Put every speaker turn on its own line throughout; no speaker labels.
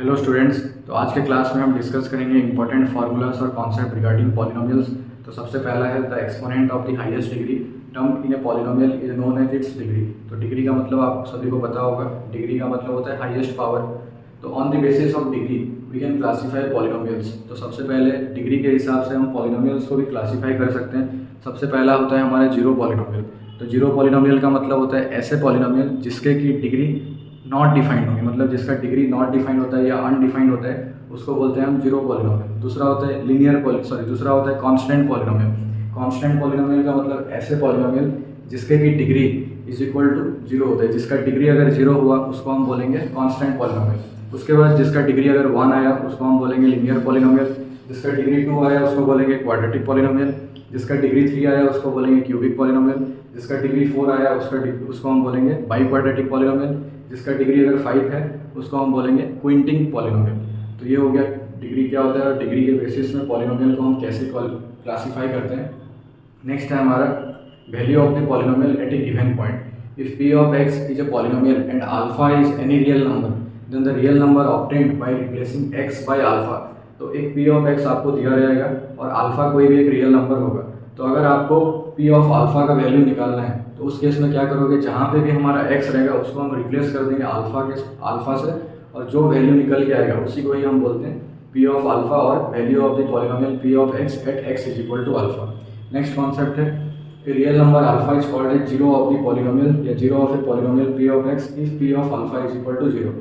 Hello students. तो आज के क्लास में हम डिस्कस करेंगे इंपॉर्टेंट फार्मूलाज और कॉन्सेप्ट रिगार्डिंग पॉलिनोमियल्स। तो सबसे पहला है the exponent of the highest degree term in a polynomial is known as its degree. तो डिग्री का मतलब आप सभी को पता होगा, डिग्री का मतलब होता है हाईएस्ट पावर। तो on the basis of degree we can classify polynomials. तो सबसे पहले डिग्री के हिसाब से हम पॉलिनोमियल्स को भी क्लासीफाई कर सकते हैं। सबसे पहला होता है हमारा जीरो पॉलिनोमियल। तो जीरो पॉलिनोमियल का मतलब होता है ऐसे पॉलिनोमियल जिसके की डिग्री नॉट डिफाइंड होगी, मतलब जिसका डिग्री नॉट डिफाइंड होता है या अनडिफाइंड होता है, उसको बोलते हैं हम जीरो पॉलिनोमियल। दूसरा होता है दूसरा होता है कांस्टेंट पॉलिनोमियल। कांस्टेंट पॉलिनोमियल का मतलब ऐसे पॉलिनोमियल जिसके की degree is equal to zero होता है। जिसका डिग्री अगर जीरो हुआ उसको हम बोलेंगे कांस्टेंट पॉलिनोमियल। उसके बाद जिसका डिग्री अगर वन आया उसको हम बोलेंगे लीनियर पॉलिनोमियल। जिसका डिग्री टू आया उसको बोलेंगे क्वाड्रेटिक पॉलिनोमियल। जिसका डिग्री थ्री आया उसको बोलेंगे क्यूबिक पॉलिनोमियल। जिसका डिग्री फोर आया उसको हम बोलेंगे बाई क्वाड्रेटिक पॉलिनोमियल। जिसका डिग्री अगर फाइव है उसको हम बोलेंगे क्विंटिंग पॉलिनोमियल। तो ये हो गया डिग्री क्या होता है और डिग्री के बेसिस में पॉलिनोमियल को हम कैसे क्लासीफाई करते हैं। नेक्स्ट है हमारा value of the polynomial at a given point. If P of x is a polynomial and alpha is any real number then the real number obtained by replacing x by alpha. तो एक P of x आपको दिया रहेगा और alpha कोई भी एक real number होगा। तो अगर आपको पी ऑफ अल्फा का वैल्यू निकालना है तो उस केस में क्या करोगे, जहाँ पे भी हमारा एक्स रहेगा उसको हम रिप्लेस कर देंगे अल्फा से, और जो वैल्यू निकल के आएगा उसी को ही हम बोलते हैं पी ऑफ अल्फा और value of the polynomial P of x at x is equal to alpha. Next concept है real number alpha is called a zero of the polynomial या zero of a polynomial P of x if P of alpha is equal to zero.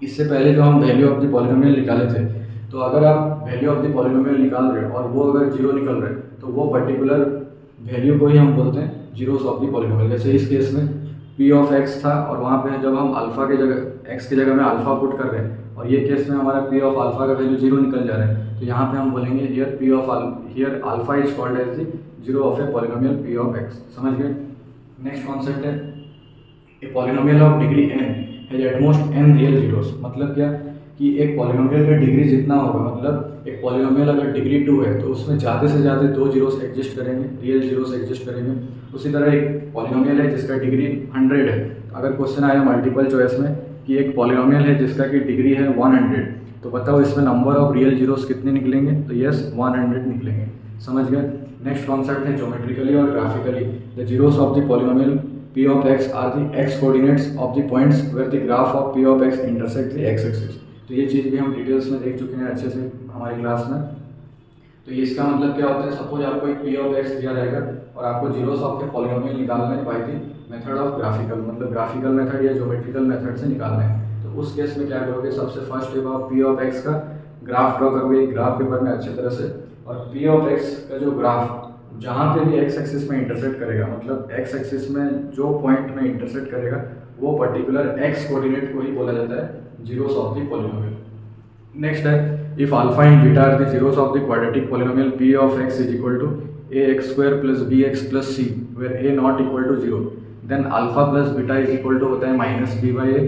इससे पहले जो हम value of the polynomial निकाले थे, तो अगर आप वैल्यू ऑफ द पॉलिनोमियल निकाल रहे हो और वो अगर जीरो निकल रहा है तो वो पर्टिकुलर वैल्यू को ही हम बोलते हैं जीरोस ऑफ द पॉलिनोमियल। जैसे इस केस में पी ऑफ एक्स था और वहाँ पे जब हम अल्फा के जगह एक्स की जगह में अल्फा पुट कर रहे हैं और ये केस में हमारा पी ऑफ अल्फा का वैल्यू जीरो निकल जा रहा है, तो यहाँ पे हम बोलेंगे here alpha is called as the zero of a polynomial P of x. समझ गए। नेक्स्ट कॉन्सेप्ट है a polynomial of degree n has at most n real zeros. मतलब क्या कि एक पॉलिनोमियल का डिग्री जितना होगा, मतलब एक पॉलिनोमियल अगर डिग्री टू है तो उसमें ज़्यादा से ज़्यादा दो जीरोस एग्जिस्ट करेंगे, रियल जीरोस एग्जिस्ट करेंगे। उसी तरह एक पॉलिनोमियल है जिसका डिग्री 100 है। अगर क्वेश्चन आया मल्टीपल चॉइस में कि एक पॉलिनोमियल है जिसका की डिग्री है 100, तो बताओ इसमें नंबर ऑफ रियल जीरोस कितने निकलेंगे, तो यस 100 निकलेंगे। समझ गए। नेक्स्ट कॉन्सेप्ट है ज्योमेट्रिकली और graphically the zeros of the polynomial P of x are the x coordinates of the points where the graph of p of x intersect the x axis. तो ये चीज़ भी हम डिटेल्स में देख चुके हैं अच्छे से हमारी क्लास में। तो इसका मतलब क्या होता है, सपोज आपको एक पी ऑफ एक्स दिया रहेगा और आपको जीरोस ऑफ के पॉलिनोमियल निकालना है by the method of graphical, मतलब ग्राफिकल मेथड या ज्योमेट्रिकल मेथड से निकालना है। तो उस केस में क्या करोगे, सबसे फर्स्ट स्टेप आप पी ऑफ एक्स का ग्राफ ड्रॉ करोगे ग्राफ पेपर में अच्छे तरह से। और पी ऑफ एक्स का जो ग्राफ जहाँ पे भी एक्स एक्सिस में इंटरसेक्ट करेगा, मतलब एक्स एक्सिस में जो पॉइंट में इंटरसेक्ट करेगा वो पर्टिकुलर एक्स कोऑर्डिनेट को ही बोला जाता है zeros of the polynomial. Next है if alpha and beta are the zeros of the quadratic polynomial P of x is equal to a x square plus b x plus c where a not equal to zero, then alpha plus beta is equal to होता है minus b by a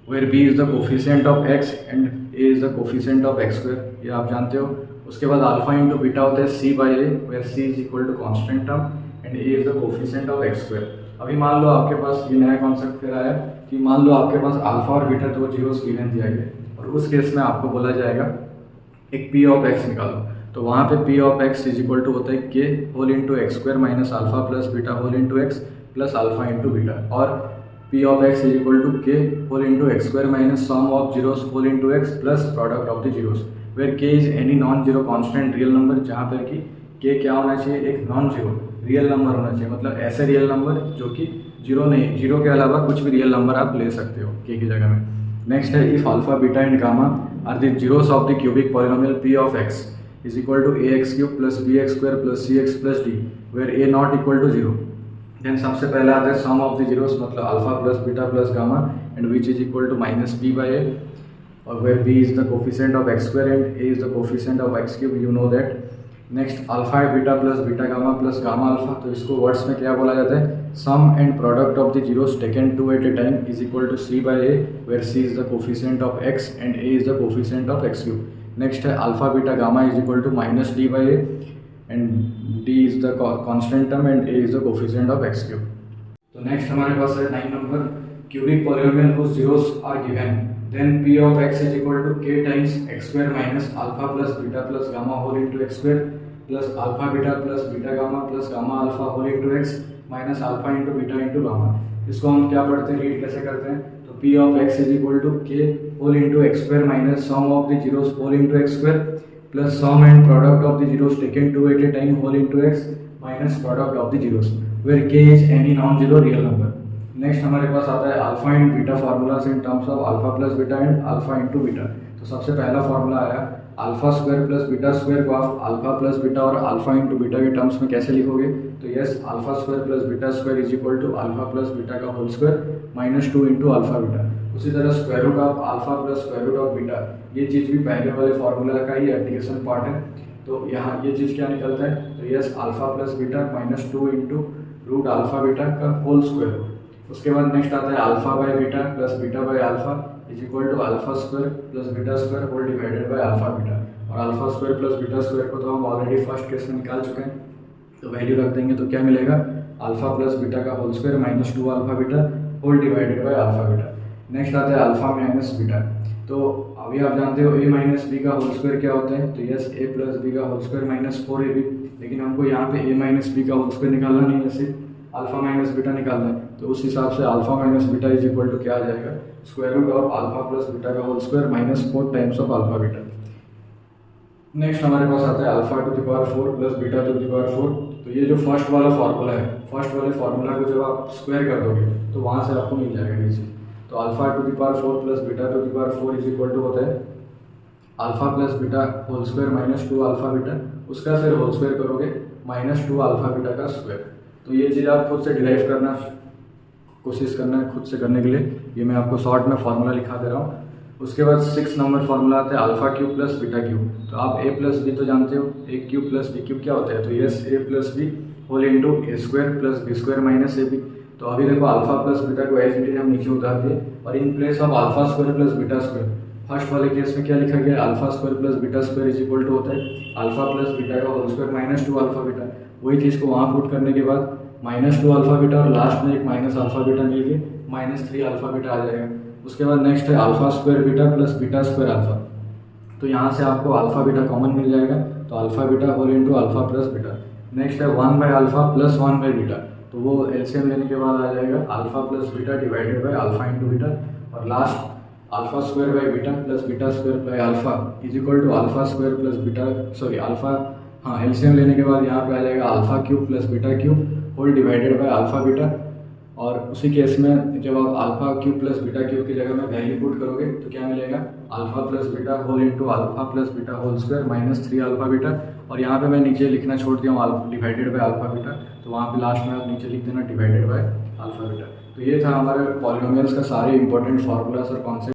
where b is the coefficient of x and a is the coefficient of x square. ये आप जानते हो। उसके बाद alpha into beta होता है c by a where c is equal to constant term and a is the coefficient of x square. अभी मान लो आपके पास ये नया कॉन्सेप्ट फिर आया कि मान लो आपके पास अल्फा और बीटा दो जीरोस गिवन दिया गया और उस केस में आपको बोला जाएगा एक पी ऑफ एक्स निकालो। तो वहाँ पे P of x is equal to होता है k whole into x square minus alpha plus beta whole into x plus alpha into beta, और P of x is equal to k whole into x square minus sum of zeros whole into x plus product of the zeros where k is any non zero constant real number. जहाँ पर कि के क्या होना चाहिए, एक non zero real number होना चाहिए, मतलब ऐसे रियल नंबर जो कि जीरो नहीं, जीरो के अलावा कुछ भी रियल नंबर आप ले सकते हो के की जगह में। नेक्स्ट है if alpha beta and gamma are the zeros of the cubic polynomial P of x is equal to a x cube plus b x square plus c x plus d where a not equal to zero, then सबसे पहले आता है sum of the zeros, मतलब alpha plus beta plus gamma and which is equal to minus b by a और where b is the coefficient of x square and a is the coefficient of x cube, you know that. Next alpha beta plus gamma alpha, तो इसको words में क्या बोला जाता है, sum and product of the zeros taken two at a time is equal to c by a where c is the coefficient of x and a is the coefficient of x cube. Next है alpha beta gamma is equal to minus D by a and d is the constant term and a is the coefficient of x cube. तो next हमारे पास है 9 number cubic polynomial whose zeros are given then P of x is equal to k times x square minus alpha plus beta plus gamma whole into x square plus alpha beta plus beta gamma plus gamma alpha whole into x minus alpha into beta into gamma. इसको हम क्या पढ़ते हैं, read कैसे करते हैं, तो P of x is equal to k whole into x square minus sum of the zeros whole into x square plus sum and product of the zeros taken two at a time whole into x minus product of the zeros where k is any non zero real number. Next हमारे पास आता है alpha and beta formulas in terms of alpha plus beta and alpha into beta. तो सबसे पहला formula आया alpha square plus beta square को आप अल्फा प्लस बीटा और अल्फा इंटू बीटा के टर्म्स में कैसे लिखोगे, तो yes alpha square plus beta square is equal to alpha plus beta का whole square minus 2 into alpha beta. उसी तरह square root of alpha plus square root of beta, ये चीज़ भी पहले वाले फार्मूला का ही एप्लीकेशन पार्ट है। तो यहाँ ये चीज़ क्या निकलता है, तो yes alpha plus beta minus 2 into root alpha beta का होल स्क्वायर। उसके बाद नेक्स्ट आता है alpha by beta plus beta by alpha is equal to alpha square plus beta square whole divided by alpha beta. और alpha square plus beta square को तो हम already first case में निकाल चुके हैं, तो वैल्यू रख देंगे तो क्या मिलेगा, अल्फा प्लस बीटा का whole square minus 2 alpha beta whole divided by alpha beta. Next आता है अल्फा माइनस बीटा। तो अभी आप जानते हो a माइनस बी का होल स्क्वायर क्या होता है, तो यस a प्लस बी का होल स्क्वायर माइनस 4ab। लेकिन हमको यहाँ पे a माइनस बी का होल स्क्वायर निकालना नहीं है, सिर्फ अल्फा माइनस बीटा निकालना है। तो उस हिसाब से alpha minus beta is equal to क्या आ जाएगा, square root of alpha plus beta का whole square minus 4 times of alpha beta. Next हमारे पास आता है alpha to the power 4 plus beta to the power 4। तो ये जो फर्स्ट वाला फार्मूला है, फर्स्ट वाले फार्मूला को जब आप स्क्वायर कर दोगे तो वहाँ से आपको मिल जाएगा नीचे। तो alpha to the power 4 plus beta to the power 4 is equal to होता है alpha plus beta whole square minus 2 alpha beta, उसका फिर होल स्क्वायर करोगे माइनस 2 अल्फा बीटा का स्क्वायर। तो ये चीज़ आप खुद से डिराइव करना कोशिश करना है, खुद से करने के लिए ये मैं आपको शॉर्ट में फार्मूला लिखा दे रहा हूँ। उसके बाद 6 नंबर फार्मूला आता है alpha cube plus beta cube. तो आप a प्लस बी तो जानते हो, a cube plus b cube क्या होता है, तो yes a plus b whole into a square plus b square minus a b. तो अभी देखो अल्फा प्लस बीटा को एज इट इज हम नीचे उतार दिए और in place of alpha square plus beta square first वाले केस में क्या लिखा गया, alpha square plus beta square is equal to होता है अल्फा प्लस बीटा का whole square minus 2 alpha beta. वही चीज़ को वहाँ पुट करने के बाद माइनस 2 अल्फा बीटा और लास्ट में एक माइनस अल्फा बीटा मिल के माइनस 3 अल्फा बीटा आ जाएगा। उसके बाद नेक्स्ट है alpha square beta plus beta square alpha. तो यहाँ से आपको अल्फा बीटा कॉमन मिल जाएगा, तो alpha beta whole into alpha plus beta. Next है 1 by alpha plus 1 by beta, तो वो एलसीएम लेने के बाद आ जाएगा alpha plus beta divided by alpha into beta. और last alpha square by beta plus beta square by alpha is equal to alpha square plus beta alpha, हाँ LCM लेने के बाद यहाँ पे आ जाएगा alpha cube plus beta cube whole divided by alpha beta. और उसी केस में जब आप alpha cube plus beta cube की जगह में वैल्यू पुट करोगे तो क्या मिलेगा, alpha plus beta whole into alpha plus beta whole square minus 3 alpha beta. और यहाँ पे मैं नीचे लिखना छोड़ दिया हूँ डिवाइडेड बाय अल्फा बीटा, तो वहाँ पे लास्ट में आप नीचे लिख देना डिवाइडेड बाय अल्फा बीटा। तो ये था हमारे पॉलिनोमियल्स का सारे इंपॉर्टेंट फार्मूलास और कॉन्सेप्ट।